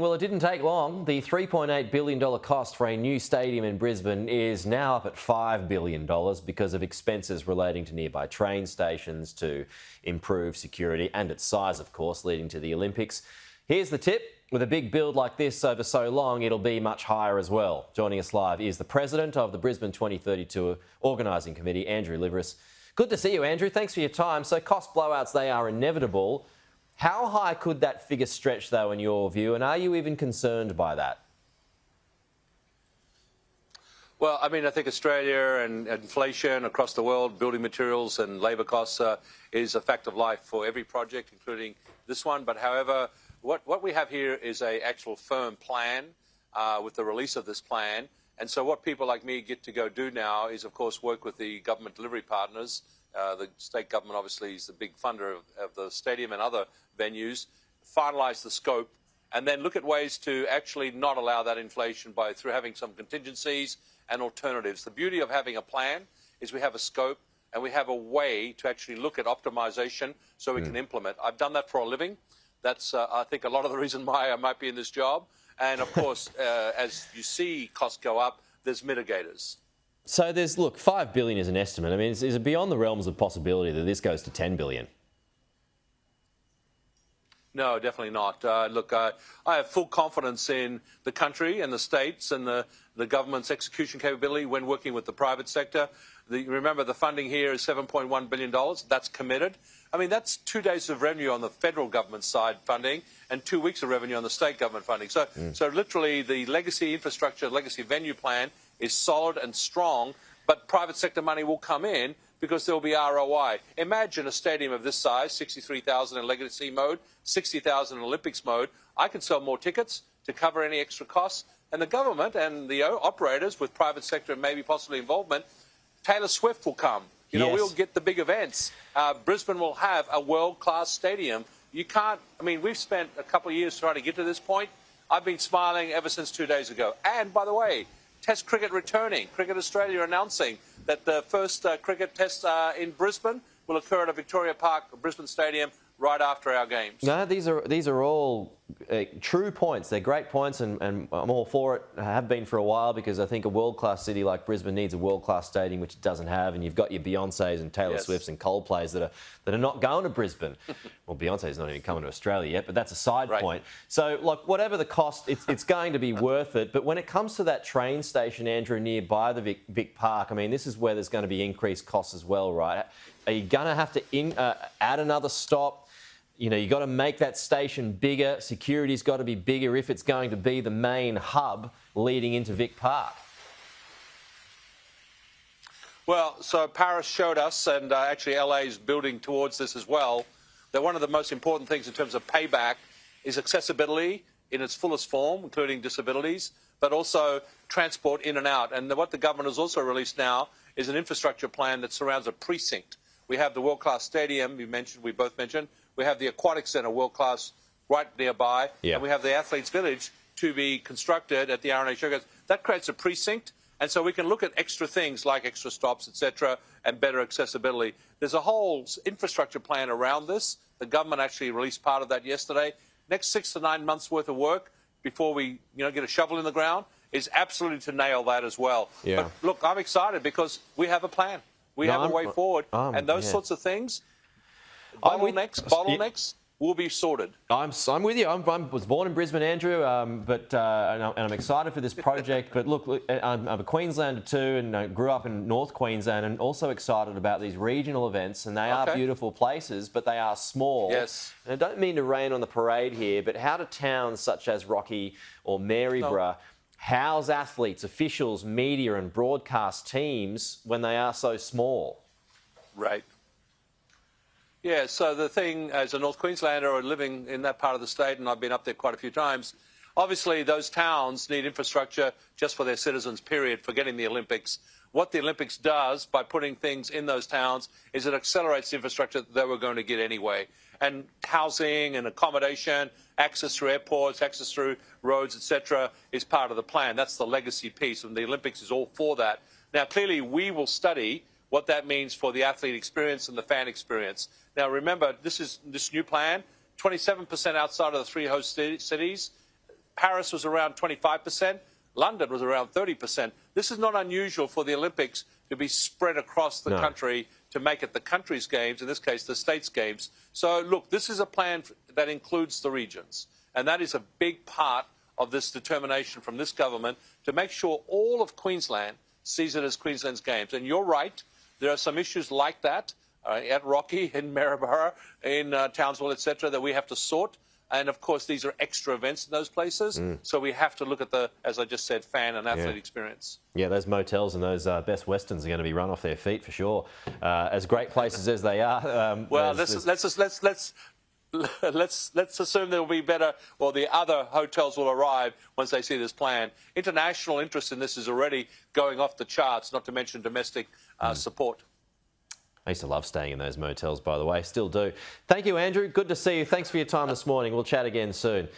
Well, it didn't take long. The $3.8 billion cost for a new stadium in Brisbane is now up at $5 billion because of expenses relating to nearby train stations to improve security and its size, of course, leading to the Olympics. Here's the tip. With a big build like this over so long, it'll be much higher as well. Joining us live is the president of the Brisbane 2032 Organising Committee, Andrew Liveris. Good to see you, Andrew. Thanks for your time. So cost blowouts, they are inevitable. How high could that figure stretch, though, in your view, and are you even concerned by that? Well, I mean, I think Australia and inflation across the world, building materials and labour costs is a fact of life for every project, including this one. But however, what we have here is an actual firm plan with the release of this plan. And so what people like me get to go do now is, of course, work with the government delivery partners. The state government obviously is the big funder of the stadium and other venues, finalise the scope, and then look at ways to actually not allow that inflation through having some contingencies and alternatives. The beauty of having a plan is we have a scope and we have a way to actually look at optimisation so we can implement. I've done that for a living. That's, I think, a lot of the reason why I might be in this job. And, of course, as you see costs go up, there's mitigators. So look, $5 billion is an estimate. I mean, is it beyond the realms of possibility that this goes to $10 billion? No, definitely not. Look, I have full confidence in the country and the states and the government's execution capability when working with the private sector. Remember, the funding here is $7.1 billion. That's committed. I mean, that's 2 days of revenue on the federal government side funding and 2 weeks of revenue on the state government funding. So literally the legacy infrastructure, legacy venue plan is solid and strong, but private sector money will come in because there will be ROI. Imagine a stadium of this size, 63,000 in legacy mode, 60,000 in Olympics mode. I can sell more tickets to cover any extra costs. And the government and the operators with private sector and maybe possibly involvement, Taylor Swift will come. You know, we'll get the big events. Brisbane will have a world-class stadium. You can't, I mean, we've spent a couple of years trying to get to this point. I've been smiling ever since 2 days ago. And, by the way, Test cricket returning. Cricket Australia announcing that the first cricket test in Brisbane will occur at a Victoria Park, Brisbane Stadium, right after our games. No, these are all true points. They're great points, and I'm all for it. I have been for a while because I think a world-class city like Brisbane needs a world-class stadium, which it doesn't have. And you've got your Beyoncés and Taylor Swifts and Coldplays that are not going to Brisbane. Well, Beyonce's not even coming to Australia yet, but that's a side point. So, like, whatever the cost, it's going to be worth it. But when it comes to that train station, Andrew, nearby the Vic Park, I mean, this is where there's going to be increased costs as well, right? Are you going to have to add another stop? You know, you've got to make that station bigger. Security's got to be bigger if it's going to be the main hub leading into Vic Park. Well, so Paris showed us, and actually LA is building towards this as well, that one of the most important things in terms of payback is accessibility in its fullest form, including disabilities, but also transport in and out. And what the government has also released now is an infrastructure plan that surrounds a precinct. We have the world-class stadium we both mentioned. We have the aquatic centre, world-class, right nearby. And we have the athletes' village to be constructed at the RNA Showgrounds. That creates a precinct. And so we can look at extra things like extra stops, etc., and better accessibility. There's a whole infrastructure plan around this. The government actually released part of that yesterday. Next 6 to 9 months' worth of work before we get a shovel in the ground is absolutely to nail that as well. But look, I'm excited because we have a plan. We have a way forward. And those sorts of things, bottlenecks will be sorted. I'm with you. I was born in Brisbane, Andrew, and I'm excited for this project. But look, I'm a Queenslander too, and I grew up in North Queensland, and also excited about these regional events. And they are beautiful places, but they are small. Yes. And I don't mean to rain on the parade here, but how do towns such as Rocky or Maryborough house athletes, officials, media, and broadcast teams when they are so small? Right. Yeah, so the thing, as a North Queenslander living in that part of the state, and I've been up there quite a few times, obviously those towns need infrastructure just for their citizens, period, for getting the Olympics. What the Olympics does by putting things in those towns is it accelerates the infrastructure that they were going to get anyway. And housing and accommodation, access through airports, access through roads, etc., is part of the plan. That's the legacy piece, and the Olympics is all for that. Now, clearly, we will study what that means for the athlete experience and the fan experience. Now, remember, this new plan, 27% outside of the 3 host cities, Paris was around 25%. London was around 30%. This is not unusual for the Olympics to be spread across the country to make it the country's games, in this case, the state's games. So, look, this is a plan that includes the regions. And that is a big part of this determination from this government to make sure all of Queensland sees it as Queensland's games. And you're right, there are some issues like that at Rocky, in Maryborough, in Townsville, etc., that we have to sort. And, of course, these are extra events in those places. So we have to look at the, as I just said, fan and athlete experience. Yeah, those motels and those Best Westerns are going to be run off their feet for sure. As great places as they are. Well, let's assume there will be better, or the other hotels will arrive once they see this plan. International interest in this is already going off the charts, not to mention domestic support. I used to love staying in those motels, by the way. Still do. Thank you, Andrew. Good to see you. Thanks for your time this morning. We'll chat again soon.